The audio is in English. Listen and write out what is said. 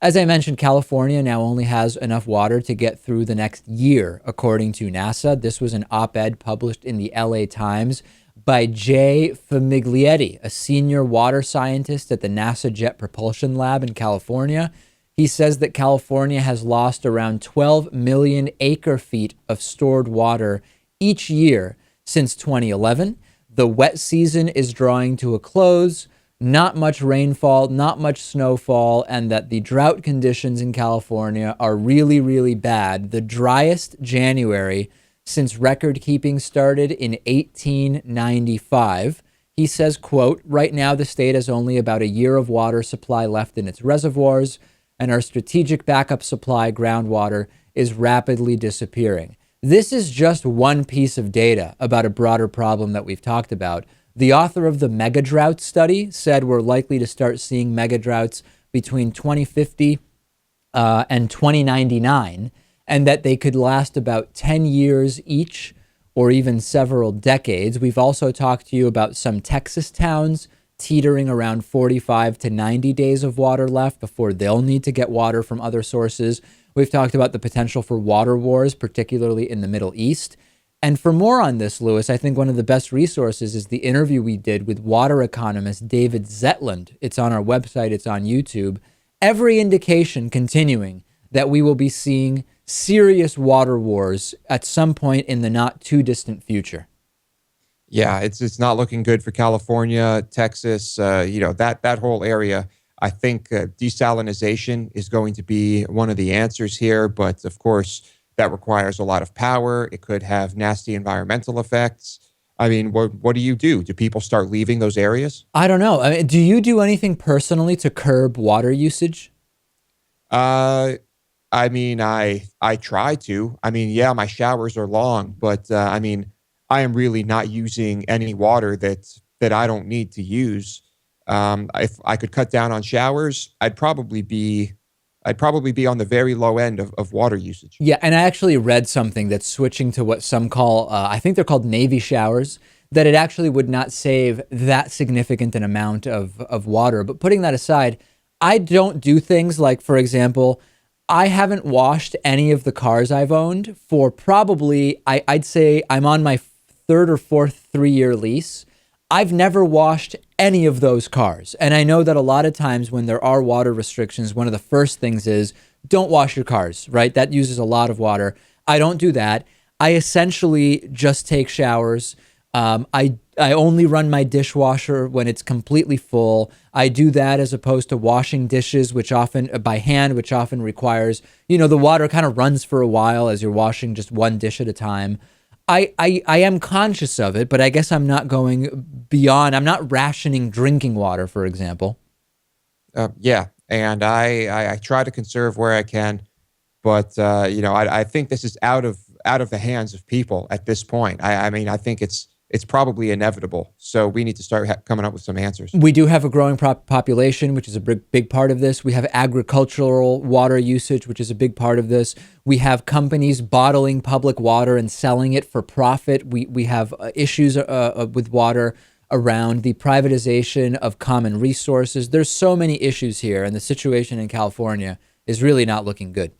As I mentioned, California now only has enough water to get through the next year, according to NASA. This was an op-ed published in the LA Times by Jay Famiglietti, a senior water scientist at the NASA Jet Propulsion Lab in California. He says that California has lost around 12 million acre feet of stored water each year since 2011. The wet season is drawing to a close. Not much rainfall, not much snowfall, and that the drought conditions in California are really, really bad. The driest January since record keeping started in 1895. He says, quote, right now the state has only about a year of water supply left in its reservoirs, and our strategic backup supply, groundwater, is rapidly disappearing. This is just one piece of data about a broader problem that we've talked about. The author of the mega drought study said we're likely to start seeing mega droughts between 2050 and 2099, and that they could last about 10 years each or even several decades. We've also talked to you about some Texas towns teetering around 45 to 90 days of water left before they'll need to get water from other sources. We've talked about the potential for water wars, particularly in the Middle East. And for more on this, Lewis, I think one of the best resources is the interview we did with water economist David Zetland. It's on our website. It's on YouTube. Every indication continuing that we will be seeing serious water wars at some point in the not too distant future. Yeah, it's not looking good for California, Texas, that whole area. I think desalinization is going to be one of the answers here. But of course, that requires a lot of power. It could have nasty environmental effects. I mean, what do you do? Do people start leaving those areas? I don't know. I mean, do you do anything personally to curb water usage? I try to. I mean, yeah, my showers are long, but I am really not using any water that I don't need to use. If I could cut down on showers, I'd probably be on the very low end of water usage. Yeah, and I actually read something that's switching to what some call, I think they're called Navy showers, that it actually would not save that significant an amount of water. But putting that aside, I don't do things like, for example, I haven't washed any of the cars I've owned for probably, I'd say I'm on my third or fourth 3-year lease. I've never washed any of those cars. And I know that a lot of times when there are water restrictions, one of the first things is don't wash your cars, right? That uses a lot of water. I don't do that. I essentially just take showers. I only run my dishwasher when it's completely full. I do that as opposed to washing dishes, which often by hand, which often requires, the water kind of runs for a while as you're washing just one dish at a time. I am conscious of it, but I guess I'm not going beyond. I'm not rationing drinking water, for example. Yeah, and I try to conserve where I can, but I think this is out of the hands of people at this point. I think it's probably inevitable. So we need to start coming up with some answers. We do have a growing population, which is a big part of this. We have agricultural water usage, which is a big part of this. We have companies bottling public water and selling it for profit. We have issues with water around the privatization of common resources. There's so many issues here, and the situation in California is really not looking good.